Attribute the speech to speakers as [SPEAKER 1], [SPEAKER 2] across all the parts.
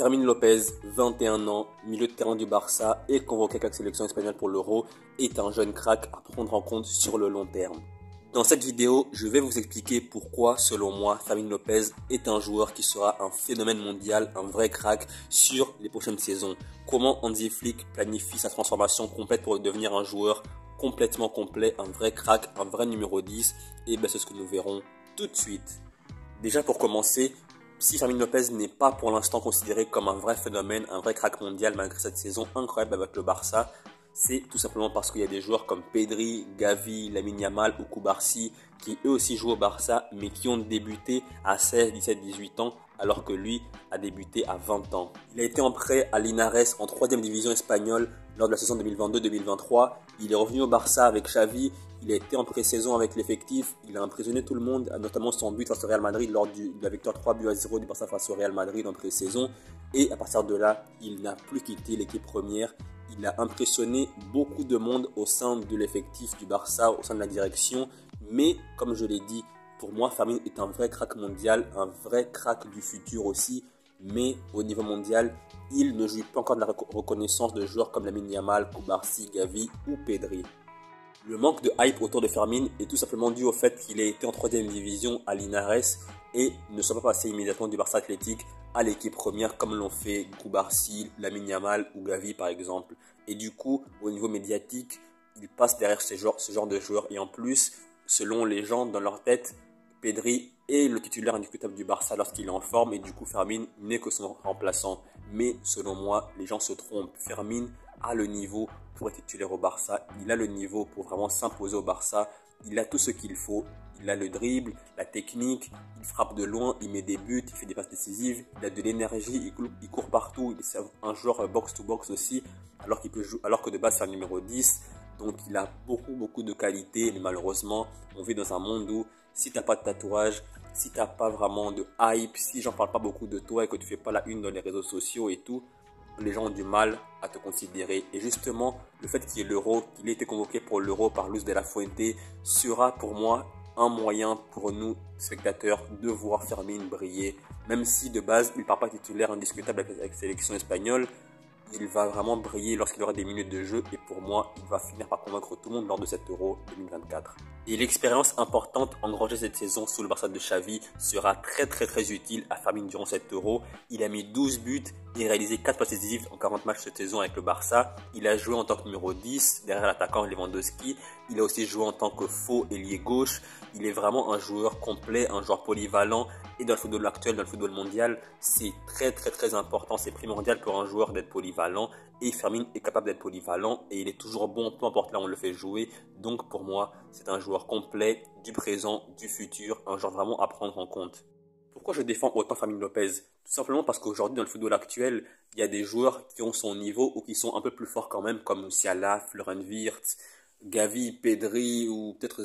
[SPEAKER 1] Fermín López, 21 ans, milieu de terrain du Barça et convoqué avec la sélection espagnole pour l'Euro, est un jeune crack à prendre en compte sur le long terme. Dans cette vidéo, je vais vous expliquer pourquoi, selon moi, Fermín López est un joueur qui sera un phénomène mondial, un vrai crack sur les prochaines saisons. Comment Hansi Flick planifie sa transformation complète pour devenir un joueur complètement complet, un vrai crack, un vrai numéro 10, et c'est ce que nous verrons tout de suite. Déjà pour commencer, si Fermín López n'est pas pour l'instant considéré comme un vrai phénomène, un vrai crack mondial malgré cette saison incroyable avec le Barça, c'est tout simplement parce qu'il y a des joueurs comme Pedri, Gavi, Lamine Yamal ou Cubarsí qui eux aussi jouent au Barça mais qui ont débuté à 16, 17, 18 ans alors que lui a débuté à 20 ans. Il a été en prêt à Linares en 3e division espagnole lors de la saison 2022-2023. Il est revenu au Barça avec Xavi. Il a été en pré-saison avec l'effectif, il a impressionné tout le monde, notamment son but face au Real Madrid lors de la victoire 3-0 du Barça face au Real Madrid en pré-saison. Et à partir de là, il n'a plus quitté l'équipe première. Il a impressionné beaucoup de monde au sein de l'effectif du Barça, au sein de la direction. Mais comme je l'ai dit, pour moi, Fermín est un vrai crack mondial, un vrai crack du futur aussi. Mais au niveau mondial, il ne jouit pas encore de la reconnaissance de joueurs comme Lamine Yamal, Cubarsí, Gavi ou Pedri. Le manque de hype autour de Fermín est tout simplement dû au fait qu'il ait été en 3e division à Linares et ne soit pas passé immédiatement du Barça Athletic à l'équipe première comme l'ont fait Cubarsí, Lamine Yamal ou Gavi par exemple. Et du coup, au niveau médiatique, il passe derrière ce genre de joueurs. Et en plus, selon les gens, dans leur tête, Pedri est le titulaire indiscutable du Barça lorsqu'il est en forme et du coup Fermín n'est que son remplaçant. Mais selon moi, les gens se trompent. Fermín a le niveau pour être titulaire au Barça, il a le niveau pour vraiment s'imposer au Barça, il a tout ce qu'il faut, il a le dribble, la technique, il frappe de loin, il met des buts, il fait des passes décisives, il a de l'énergie, il court partout, il est un joueur box-to-box aussi, alors que de base c'est un numéro 10, donc il a beaucoup de qualités, mais malheureusement on vit dans un monde où si t'as pas de tatouage, si t'as pas vraiment de hype, si j'en parle pas beaucoup de toi et que tu fais pas la une dans les réseaux sociaux et tout, les gens ont du mal à te considérer. Et justement, le fait qu'il y ait l'Euro, qu'il ait été convoqué pour l'Euro par Luis de la Fuente, sera pour moi un moyen pour nous, spectateurs, de voir Fermín briller. Même si de base, il ne part pas titulaire indiscutable avec la sélection espagnole, il va vraiment briller lorsqu'il aura des minutes de jeu et pour moi, il va finir par convaincre tout le monde lors de cet Euro 2024. Et l'expérience importante engrangée cette saison sous le Barça de Xavi sera très utile à Fermín durant cet Euro. Il a mis 12 buts et réalisé 4 passes décisives en 40 matchs cette saison avec le Barça. Il a joué en tant que numéro 10 derrière l'attaquant Lewandowski. Il a aussi joué en tant que faux ailier gauche. Il est vraiment un joueur complet, un joueur polyvalent. Et dans le football actuel, dans le football mondial, c'est très important, c'est primordial pour un joueur d'être polyvalent. Et Fermín est capable d'être polyvalent et il est toujours bon, peu importe là où on le fait jouer. Donc pour moi, c'est un joueur complet du présent, du futur, un joueur vraiment à prendre en compte. Pourquoi je défends autant Fermín López? Tout simplement parce qu'aujourd'hui, dans le football actuel, il y a des joueurs qui ont son niveau ou qui sont un peu plus forts quand même, comme Musiala, Florian Wirtz, Gavi, Pedri ou peut-être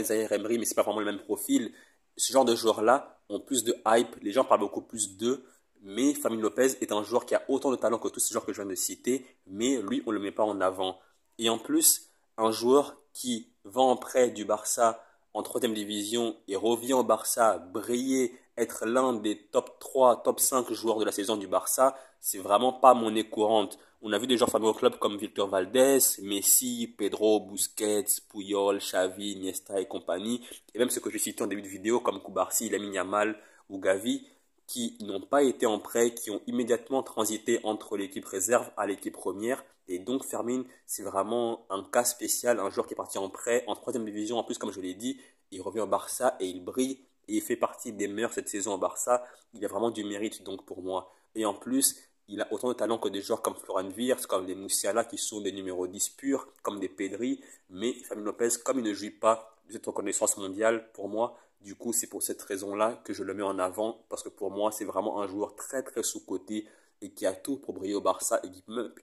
[SPEAKER 1] Zaïre Emery, mais c'est pas vraiment le même profil. Ce genre de joueurs-là ont plus de hype, les gens parlent beaucoup plus d'eux, mais Fermín López est un joueur qui a autant de talent que tous ces joueurs que je viens de citer, mais lui, on ne le met pas en avant. Et en plus, un joueur qui va en prêt du Barça en 3e division et revient au Barça briller, être l'un des top 3, top 5 joueurs de la saison du Barça, c'est vraiment pas monnaie courante. On a vu des joueurs fameux au club comme Victor Valdés, Messi, Pedro, Busquets, Puyol, Xavi, Iniesta et compagnie, et même ceux que j'ai cités en début de vidéo comme Cubarsí, Lamine Yamal ou Gavi, qui n'ont pas été en prêt, qui ont immédiatement transité entre l'équipe réserve à l'équipe première. Et donc Fermín, c'est vraiment un cas spécial, un joueur qui est parti en prêt, en 3e division. En plus, comme je l'ai dit, il revient au Barça et il brille. Et il fait partie des meilleurs cette saison au Barça. Il a vraiment du mérite donc pour moi. Et en plus, il a autant de talent que des joueurs comme Florian Wirtz, comme des Musiala qui sont des numéros 10 purs, comme des Pedri. Mais Fermín López, comme il ne jouit pas de cette reconnaissance mondiale, pour moi, du coup, c'est pour cette raison-là que je le mets en avant, parce que pour moi, c'est vraiment un joueur très sous-coté et qui a tout pour briller au Barça et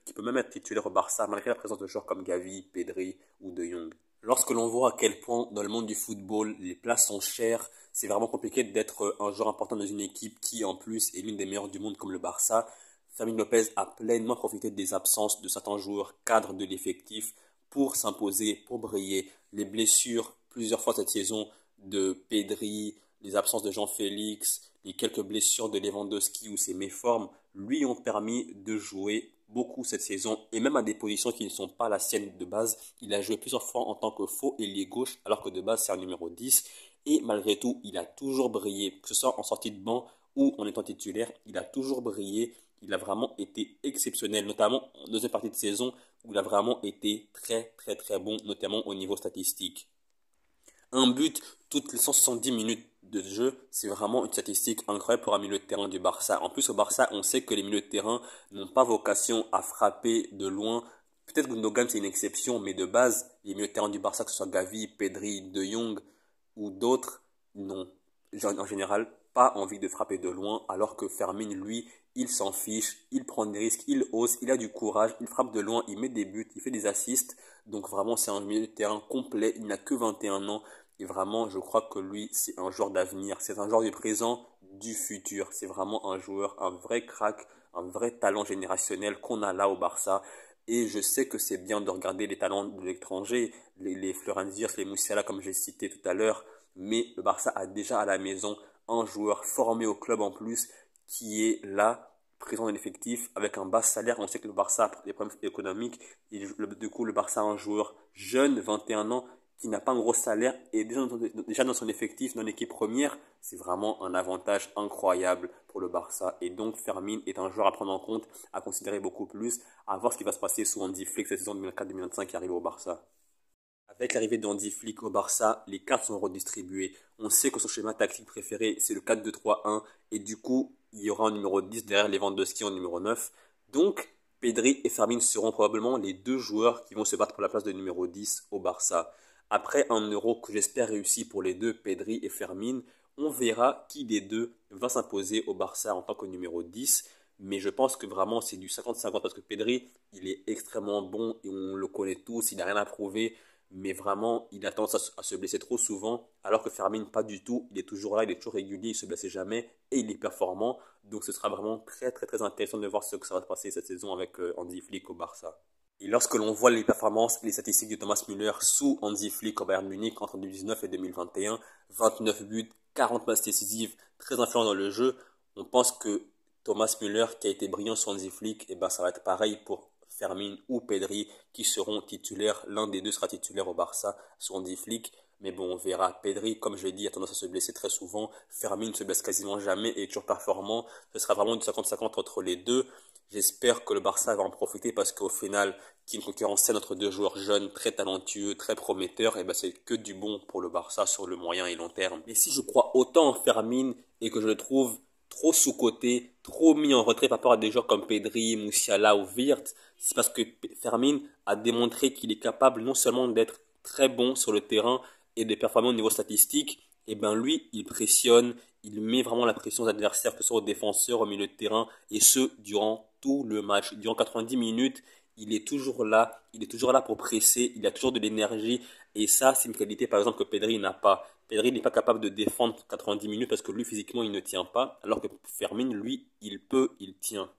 [SPEAKER 1] qui peut même être titulaire au Barça malgré la présence de joueurs comme Gavi, Pedri ou De Jong. Lorsque l'on voit à quel point dans le monde du football, les places sont chères, c'est vraiment compliqué d'être un joueur important dans une équipe qui, en plus, est l'une des meilleures du monde comme le Barça. Fermín López a pleinement profité des absences de certains joueurs cadres de l'effectif pour s'imposer, pour briller. Les blessures, plusieurs fois cette saison, de Pedri, les absences de Jean-Félix, les quelques blessures de Lewandowski ou ses méformes, lui ont permis de jouer beaucoup cette saison et même à des positions qui ne sont pas la sienne de base. Il a joué plusieurs fois en tant que faux ailier gauche alors que de base c'est un numéro 10 et malgré tout il a toujours brillé, que ce soit en sortie de banc ou en étant titulaire, il a toujours brillé. Il a vraiment été exceptionnel, notamment en deuxième partie de saison où il a vraiment été très très très bon, notamment au niveau statistique. Un but toutes les 170 minutes de jeu, c'est vraiment une statistique incroyable pour un milieu de terrain du Barça. En plus, au Barça, on sait que les milieux de terrain n'ont pas vocation à frapper de loin. Peut-être que Gundogan, c'est une exception, mais de base, les milieux de terrain du Barça, que ce soit Gavi, Pedri, De Jong ou d'autres, n'ont en général pas envie de frapper de loin, alors que Fermin, lui, il s'en fiche, il prend des risques, il ose, il a du courage, il frappe de loin, il met des buts, il fait des assists. Donc vraiment, c'est un milieu de terrain complet. Il n'a que 21 ans. Et vraiment, je crois que lui, c'est un joueur d'avenir. C'est un joueur du présent, du futur. C'est vraiment un joueur, un vrai crack, un vrai talent générationnel qu'on a là au Barça. Et je sais que c'est bien de regarder les talents de l'étranger, les Florent Wirtz, les Musiala, comme j'ai cité tout à l'heure. Mais le Barça a déjà à la maison un joueur formé au club en plus, qui est là, présent dans l'effectif, avec un bas salaire. On sait que le Barça a des problèmes économiques. Et du coup, le Barça a un joueur jeune, 21 ans, qui n'a pas un gros salaire et déjà dans son effectif, dans l'équipe première, c'est vraiment un avantage incroyable pour le Barça. Et donc Fermin est un joueur à prendre en compte, à considérer beaucoup plus, à voir ce qui va se passer sous Hansi Flick cette saison 2004-2025 qui arrive au Barça. Avec l'arrivée d'Hansi Flick au Barça, les cartes sont redistribuées. On sait que son schéma tactique préféré, c'est le 4-2-3-1 et du coup, il y aura un numéro 10 derrière Lewandowski en numéro 9. Donc, Pedri et Fermin seront probablement les deux joueurs qui vont se battre pour la place de numéro 10 au Barça. Après un euro que j'espère réussi pour les deux, Pedri et Fermin, on verra qui des deux va s'imposer au Barça en tant que numéro 10. Mais je pense que vraiment c'est du 50-50 parce que Pedri, il est extrêmement bon et on le connaît tous, il n'a rien à prouver. Mais vraiment, il a tendance à se blesser trop souvent, alors que Fermin, pas du tout. Il est toujours là, il est toujours régulier, il se blesse jamais et il est performant. Donc ce sera vraiment très très très intéressant de voir ce que ça va se passer cette saison avec Hansi Flick au Barça. Et lorsque l'on voit les performances et les statistiques de Thomas Müller sous Hansi Flick au Bayern Munich entre 2019 et 2021, 29 buts, 40 passes décisives, très influent dans le jeu, on pense que Thomas Müller, qui a été brillant sous Hansi Flick, et ben ça va être pareil pour Fermin ou Pedri, qui seront titulaires. L'un des deux sera titulaire au Barça sous Hansi Flick. Mais bon, on verra. Pedri, comme je l'ai dit, a tendance à se blesser très souvent. Fermin ne se blesse quasiment jamais et est toujours performant. Ce sera vraiment du 50-50 entre les deux. J'espère que le Barça va en profiter parce qu'au final, qui est une concurrence saine entre deux joueurs jeunes, très talentueux, très prometteurs, et ben c'est que du bon pour le Barça sur le moyen et long terme. Mais si je crois autant en Fermin et que je le trouve trop sous-coté, trop mis en retrait par rapport à des joueurs comme Pedri, Musiala ou Wirtz, c'est parce que Fermin a démontré qu'il est capable non seulement d'être très bon sur le terrain et de performer au niveau statistique, et ben lui, il pressionne, il met vraiment la pression aux adversaires, que ce soit aux défenseurs, au milieu de terrain, et ce, durant tout le match. Durant 90 minutes, il est toujours là pour presser, il a toujours de l'énergie, et ça, c'est une qualité, par exemple, que Pedri n'a pas. Pedri n'est pas capable de défendre 90 minutes parce que lui, physiquement, il ne tient pas, alors que Fermin, lui, il peut, il tient.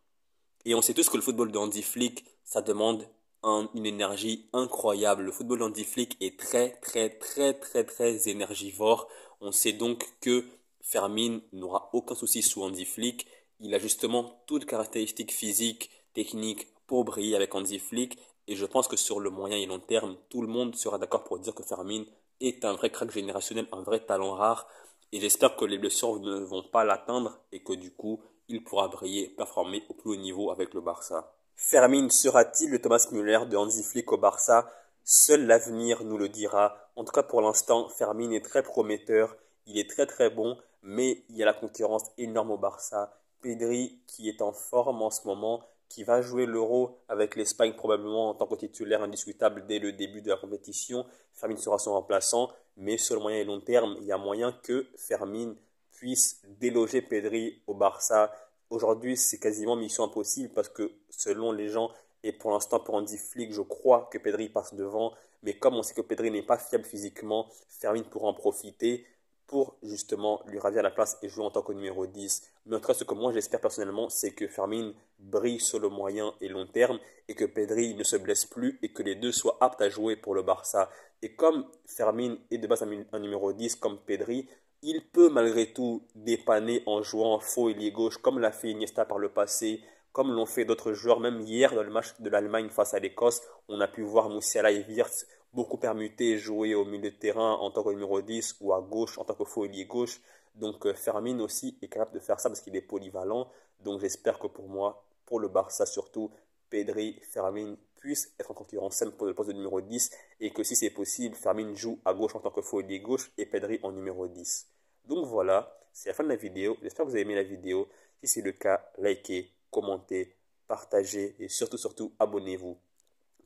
[SPEAKER 1] Et on sait tous que le football de Hansi Flick, ça demande une énergie incroyable. Le football de Hansi Flick est très, très, très, très, très énergivore. On sait donc que Fermin n'aura aucun souci sous Hansi Flick. Il a justement toutes caractéristiques physiques, techniques pour briller avec Hansi Flick. Et je pense que sur le moyen et long terme, tout le monde sera d'accord pour dire que Fermin est un vrai crack générationnel, un vrai talent rare. Et j'espère que les blessures ne vont pas l'atteindre et que du coup, il pourra briller, performer au plus haut niveau avec le Barça. Fermin sera-t-il le Thomas Müller de Hansi Flick au Barça? Seul l'avenir nous le dira. En tout cas, pour l'instant, Fermin est très prometteur. Il est très très bon, mais il y a la concurrence énorme au Barça. Pedri, qui est en forme en ce moment, qui va jouer l'Euro avec l'Espagne probablement en tant que titulaire indiscutable dès le début de la compétition. Fermin sera son remplaçant, mais sur le moyen et long terme, il y a moyen que Fermin puisse déloger Pedri au Barça. Aujourd'hui, c'est quasiment mission impossible parce que selon les gens, et pour l'instant pour Hansi Flick, je crois que Pedri passe devant. Mais comme on sait que Pedri n'est pas fiable physiquement, Fermin pourra en profiter pour justement lui ravir la place et jouer en tant que numéro 10. Mais en tout cas, ce que moi j'espère personnellement, c'est que Fermin brille sur le moyen et long terme et que Pedri ne se blesse plus et que les deux soient aptes à jouer pour le Barça. Et comme Fermin est de base un numéro 10 comme Pedri, Il peut malgré tout dépanner en jouant faux ailier gauche comme l'a fait Iniesta par le passé, comme l'ont fait d'autres joueurs. Même hier dans le match de l'Allemagne face à l'Écosse, on a pu voir Musiala et Wirtz beaucoup permuter, jouer au milieu de terrain en tant que numéro 10 ou à gauche en tant que faux ailier gauche. Donc Fermin aussi est capable de faire ça parce qu'il est polyvalent. Donc j'espère que pour moi, pour le Barça surtout, Pedri, Fermin puissent être en concurrence saine pour le poste de numéro 10 et que si c'est possible, Fermin joue à gauche en tant que faux ailier gauche et Pedri en numéro 10. Donc voilà, c'est la fin de la vidéo. J'espère que vous avez aimé la vidéo. Si c'est le cas, likez, commentez, partagez et surtout abonnez-vous.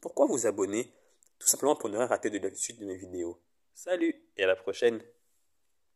[SPEAKER 1] Pourquoi vous abonner? Tout simplement pour ne rien rater de la suite de mes vidéos. Salut et à la prochaine.